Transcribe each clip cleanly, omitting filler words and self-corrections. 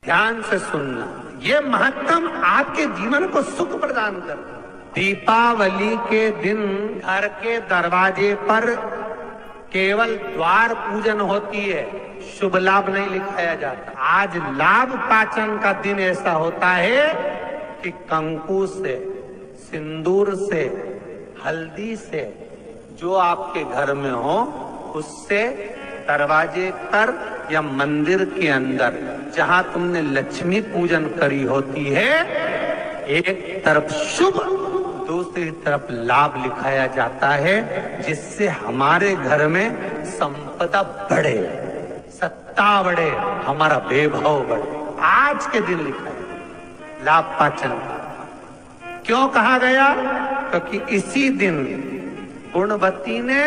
ध्यान से सुनना, ये महत्तम आपके जीवन को सुख प्रदान करता। दीपावली के दिन घर के दरवाजे पर केवल द्वार पूजन होती है, शुभ लाभ नहीं लिखाया जाता। आज लाभ पाचन का दिन ऐसा होता है कि कंकु से, सिंदूर से, हल्दी से जो आपके घर में हो उससे दरवाजे पर या मंदिर के अंदर जहां तुमने लक्ष्मी पूजन करी होती है, एक तरफ शुभ दूसरी तरफ लाभ लिखाया जाता है, जिससे हमारे घर में संपदा बढ़े, सत्ता बढ़े, हमारा वैभव बढ़े। आज के दिन लिखा है लाभ पाचन। क्यों कहा गया? क्योंकि इसी दिन गुणवती ने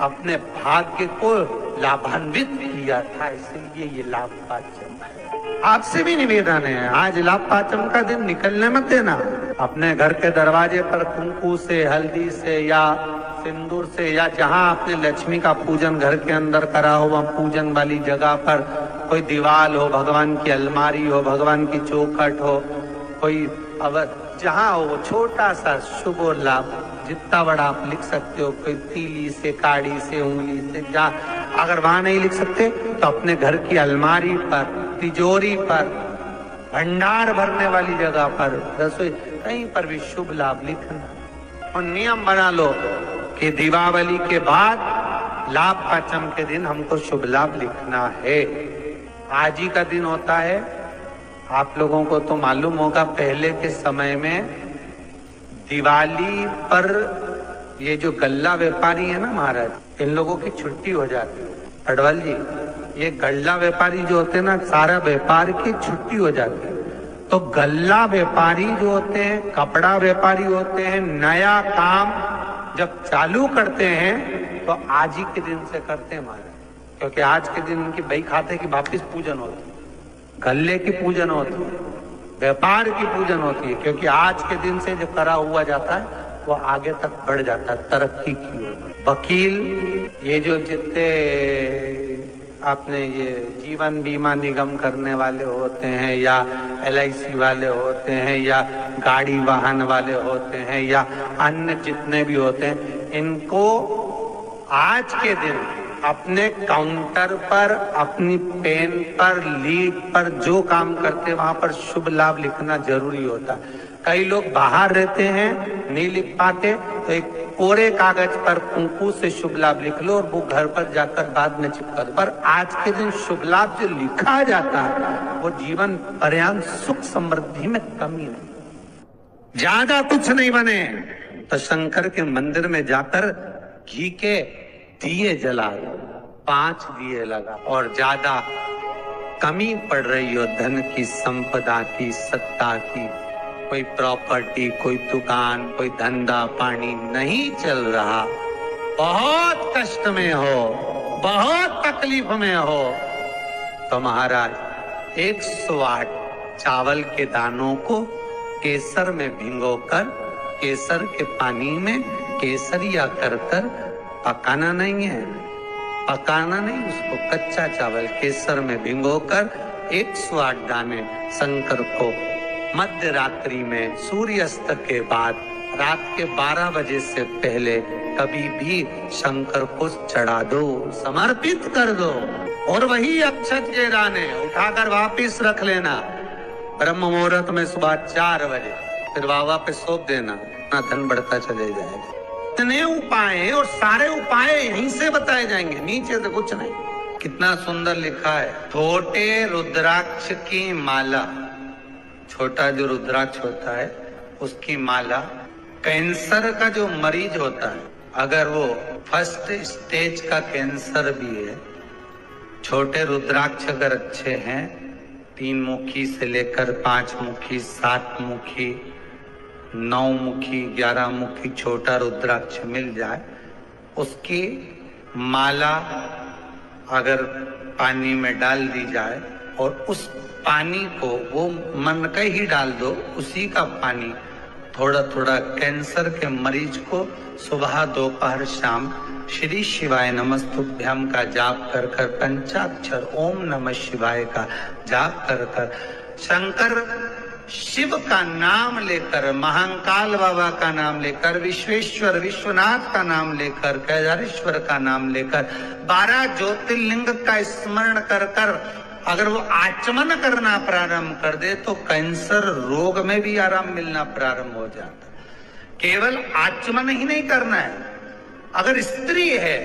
अपने भाग्य को लाभान्वित किया था, इसलिए ये लाभ पाचन है। आपसे भी निवेदन है, आज लाभ पाचन का दिन निकलने मत देना। अपने घर के दरवाजे पर कुंकू से, हल्दी से या सिंदूर से, या जहां आपने लक्ष्मी का पूजन घर के अंदर करा हो वहां पूजन वाली जगह पर कोई दीवार हो, भगवान की अलमारी हो, भगवान की चौखट हो, कोई अवध जहां हो, वो छोटा सा शुभ और लाभ जितना बड़ा आप लिख सकते हो, कोई तीली से, काड़ी से, उंगली से, जहाँ अगर वहां नहीं लिख सकते तो अपने घर की अलमारी पर, तिजोरी पर, भंडार भरने वाली जगह पर, रसोई कहीं पर भी शुभ लाभ लिखना। और नियम बना लो कि दीपावली के बाद लाभ पाचम के दिन हमको शुभ लाभ लिखना है। आज ही का दिन होता है। आप लोगों को तो मालूम होगा, पहले के समय में दिवाली पर ये जो गल्ला व्यापारी है ना महाराज, इन लोगों की छुट्टी हो जाती है। अडवाल जी, ये गल्ला व्यापारी जो होते हैं ना, सारा व्यापार की छुट्टी हो जाती है। तो गल्ला व्यापारी जो होते हैं, कपड़ा व्यापारी होते हैं, नया काम जब चालू करते हैं तो आज ही के दिन से करते हैं महाराज, क्योंकि आज के दिन उनकी बही खाते की वापिस पूजन होती है, गल्ले की पूजन होती है, व्यापार की पूजन होती है, क्योंकि आज के दिन से जो करा हुआ जाता है वो आगे तक बढ़ जाता है, तरक्की की ओर। वकील, ये जो जितने आपने ये जीवन बीमा निगम करने वाले होते हैं, या LIC वाले होते हैं, या गाड़ी वाहन वाले होते हैं, या अन्य जितने भी होते हैं, इनको आज के दिन अपने काउंटर पर, अपनी पेन पर, लीड पर जो काम करते वहां पर शुभ लाभ लिखना जरूरी होता है। कई लोग बाहर रहते हैं, नहीं लिख पाते, तो एक कोरे कागज पर कुंकू से शुभ लाभ लिख लो और वो घर पर जाकर बाद में चिपका दो। पर आज के दिन शुभ लाभ जो लिखा जाता है वो जीवन पर्यंत सुख समृद्धि में कमी नहीं। ज्यादा कुछ नहीं बने तो शंकर के मंदिर में जाकर घी के दिए जला दो, 5 दिए लगा। और ज्यादा कमी पड़ रही हो धन की, संपदा की, सत्ता की, कोई प्रॉपर्टी, कोई दुकान, कोई धंधा पानी नहीं चल रहा, बहुत कष्ट में हो, बहुत तकलीफ में हो, तो महाराज 108 चावल के दानों को केसर में भिगोकर, केसर के पानी में केसरिया कर पकाना नहीं है, पकाना नहीं, उसको कच्चा चावल केसर में भिगोकर 108 दाने शंकर को मध्य रात्रि में सूर्यास्त के बाद रात के 12 बजे से पहले कभी भी शंकर को चढ़ा दो, समर्पित कर दो। और वही अक्षत के दाने उठाकर वापिस रख लेना ब्रह्म मुहूर्त में सुबह 4 बजे, फिर बाबा पे सौंप देना, अपना धन बढ़ता चले जाएगा। इतने उपाय हैं और सारे उपाय यहीं से बताए जाएंगे, नीचे से कुछ नहीं। कितना सुंदर लिखा है, छोटे रुद्राक्ष की माला, छोटा जो रुद्राक्ष होता है उसकी माला, कैंसर का जो मरीज होता है, अगर वो फर्स्ट स्टेज का कैंसर भी है, छोटे रुद्राक्ष अगर अच्छे हैं, 3 मुखी से लेकर 5 मुखी, 7 मुखी, 9 मुखी, 11 मुखी छोटा रुद्राक्ष मिल जाए, उसकी माला अगर पानी में डाल दी जाए और उस पानी को वो मन का ही डाल दो, उसी का पानी थोड़ा थोड़ा कैंसर के मरीज को सुबह दोपहर शाम श्री शिवाय नमस्तुभ्यम का जाप कर कर, पंचाक्षर ओम नमः शिवाय का जाप कर कर, शंकर शिव का नाम लेकर, महाकाल बाबा का नाम लेकर, विश्वेश्वर विश्वनाथ का नाम लेकर, केदारेश्वर का नाम लेकर, 12 ज्योतिर्लिंग का स्मरण कर कर अगर वो आचमन करना प्रारंभ कर दे तो कैंसर रोग में भी आराम मिलना प्रारंभ हो जाता। केवल आचमन ही नहीं करना है, अगर स्त्री है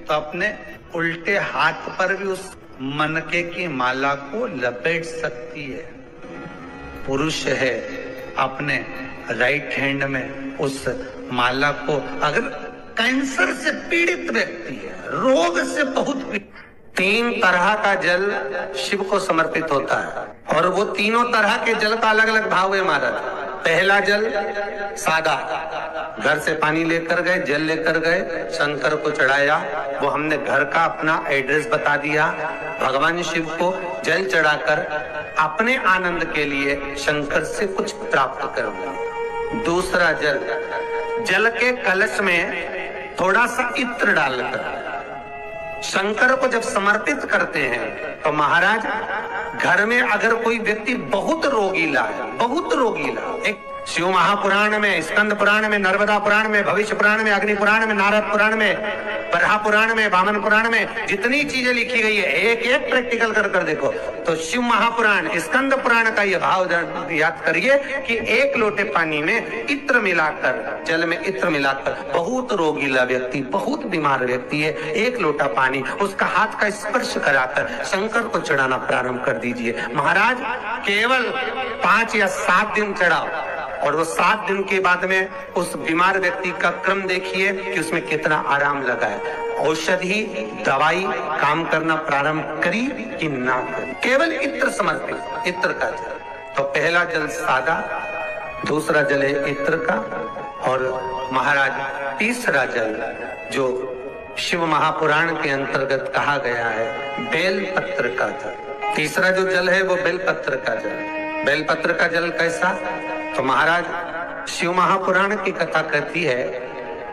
तो अपने उल्टे हाथ पर भी उस मनके की माला को लपेट सकती है। पुरुष है अपने राइट हैंड में उस माला को, अगर कैंसर से पीड़ित व्यक्ति है, रोग से बहुत पीड़ित, 3 तरह का जल शिव को समर्पित होता है और वो तीनों तरह के जल का अलग अलग भाव है महाराज। पहला जल सादा, घर से पानी लेकर गए, जल लेकर गए, शंकर को चढ़ाया, वो हमने घर का अपना एड्रेस बता दिया, भगवान शिव को जल चढ़ाकर अपने आनंद के लिए शंकर से कुछ प्राप्त करूंगा। दूसरा जल, जल के कलश में थोड़ा सा इत्र डालकर शंकर को जब समर्पित करते हैं तो महाराज घर में अगर कोई व्यक्ति बहुत रोगीला है, बहुत रोगीला, एक शिव महापुराण में, स्कंद पुराण में, नर्मदा पुराण में, भविष्य पुराण में, अग्नि पुराण में, नारद पुराण में, बरहा पुराण में, वामन पुराण में जितनी चीजें लिखी गई है एक एक प्रैक्टिकल कर कर देखो तो शिव महापुराण, स्कंद पुराण का यह भाव याद करिए कि 1 लोटे पानी में इत्र मिलाकर, जल में इत्र मिलाकर, बहुत रोगीला व्यक्ति, बहुत बीमार व्यक्ति है, 1 लोटा पानी उसका हाथ का स्पर्श कराकर शंकर को चढ़ाना प्रारंभ कर दीजिए। महाराज केवल 5 या 7 दिन चढ़ाओ और वो 7 दिन के बाद में उस बीमार व्यक्ति का क्रम देखिए कि उसमें कितना आराम लगा है। औषधि दवाई काम करना प्रारंभ करी कि ना करी, केवल इत्र समर्पित, इत्र का जल। तो पहला जल सादा, दूसरा जल है इत्र का, और महाराज तीसरा जल जो शिव महापुराण के अंतर्गत कहा गया है बेलपत्र का जल। तीसरा जो जल है वो बेलपत्र का जल। बेलपत्र का जल कैसा? तो महाराज शिव महापुराण की कथा कहती है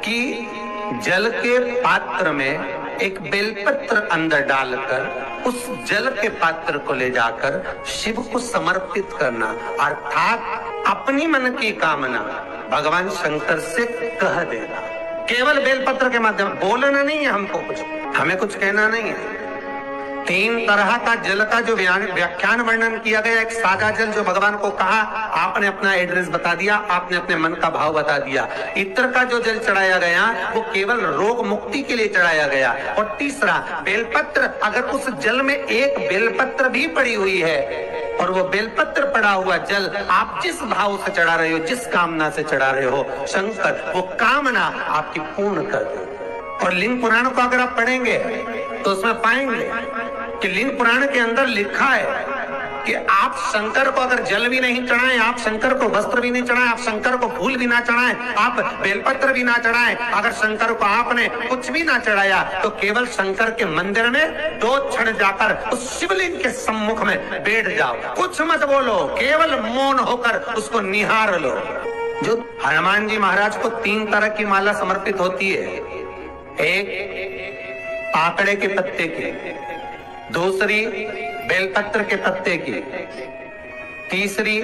कि जल के पात्र में एक बेलपत्र अंदर डालकर उस जल के पात्र को ले जाकर शिव को समर्पित करना, अर्थात अपनी मन की कामना भगवान शंकर से कह देना। केवल बेलपत्र के माध्यम, बोलना नहीं है हमको, कुछ हमें कुछ कहना नहीं है। 3 तरह का जल का जो व्याख्यान वर्णन किया गया, एक सादा जल जो भगवान को कहा, आपने अपना एड्रेस बता दिया, आपने अपने मन का भाव बता दिया। इत्र का जो जल चढ़ाया गया वो केवल रोग मुक्ति के लिए चढ़ाया गया। और तीसरा बेलपत्र, अगर उस जल में एक बेलपत्र भी पड़ी हुई है और वो बेलपत्र पड़ा हुआ जल आप जिस भाव से चढ़ा रहे हो, जिस कामना से चढ़ा रहे हो, शंकर वो कामना आपकी पूर्ण कर दे। और लिंग पुराण को अगर आप पढ़ेंगे तो उसमें पाएंगे कि लिंग पुराण के अंदर लिखा है कि आप शंकर को अगर जल भी नहीं चढ़ाएं, आप शंकर को वस्त्र भी नहीं चढ़ाएं, आप शंकर को फूल भी ना चढ़ाएं, आप बेलपत्र भी ना चढ़ाएं, अगर शंकर को आपने कुछ भी ना चढ़ाया तो केवल शंकर के मंदिर में 2 क्षण जाकर उस शिवलिंग के सम्मुख में बैठ जाओ, कुछ मत बोलो, केवल मौन होकर उसको निहार लो। जो हनुमान जी महाराज को 3 तरह की माला समर्पित होती है, एक आकड़े के पत्ते की, दूसरी बेलपत्र के पत्ते की, तीसरी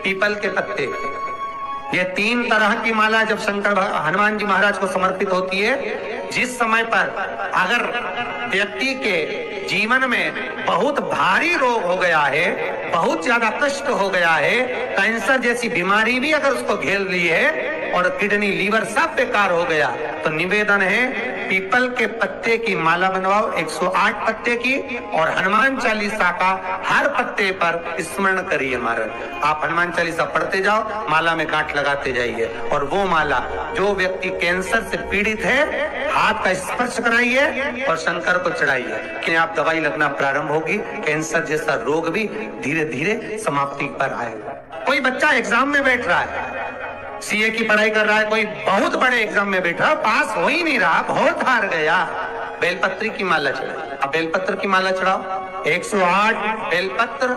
पीपल के पत्ते की। ये 3 तरह की माला जब शंकर हनुमान जी महाराज को समर्पित होती है, जिस समय पर अगर व्यक्ति के जीवन में बहुत भारी रोग हो गया है, बहुत ज्यादा कष्ट हो गया है, कैंसर जैसी बीमारी भी अगर उसको घेर ली है और किडनी लीवर सब बेकार हो गया, तो निवेदन है पीपल के पत्ते की माला बनवाओ, 108 पत्ते की, और हनुमान चालीसा का हर पत्ते पर स्मरण करिए महाराज। आप हनुमान चालीसा पढ़ते जाओ, माला में गांठ लगाते जाइए, और वो माला जो व्यक्ति कैंसर से पीड़ित है हाथ का स्पर्श कराइए और शंकर को चढ़ाइए कि आप दवाई लगना प्रारंभ होगी, कैंसर जैसा रोग भी धीरे धीरे समाप्ति पर आएगा। कोई बच्चा एग्जाम में बैठ रहा है, सीए की पढ़ाई कर रहा है, कोई बहुत बड़े एग्जाम में बैठा, पास हो ही नहीं रहा, बहुत हार गया, बेलपत्र की माला चढ़ाओ। अब बेलपत्र की माला चढ़ाओ, 108 बेलपत्र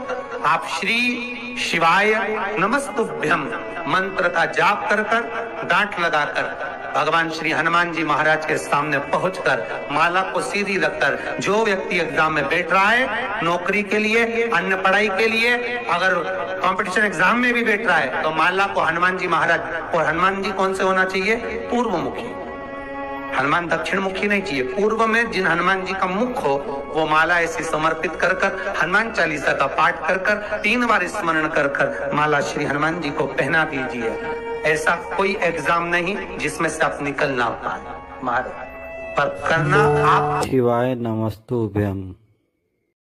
आप श्री शिवाय नमस्तुभ्यम मंत्र का जाप कर कर गांठ लगाकर भगवान श्री हनुमान जी महाराज के सामने पहुंचकर माला को सीधी रखकर, जो व्यक्ति एग्जाम में बैठ रहा है नौकरी के लिए, अन्य पढ़ाई के लिए, अगर कंपटीशन एग्जाम में भी बैठ रहा है तो माला को हनुमान जी महाराज, और हनुमान जी कौन से होना चाहिए? पूर्वमुखी। हनुमान दक्षिण मुखी नहीं चाहिए, पूर्व में जिन हनुमान जी का मुख हो वो माला ऐसी समर्पित कर कर हनुमान चालीसा का पाठ कर कर 3 बार स्मरण कर कर माला श्री हनुमान जी को पहना दीजिए। ऐसा कोई एग्जाम नहीं जिसमें से आप निकल ना पाए महाराज, पर करना आप शिवाय नमस्तुभ्यम।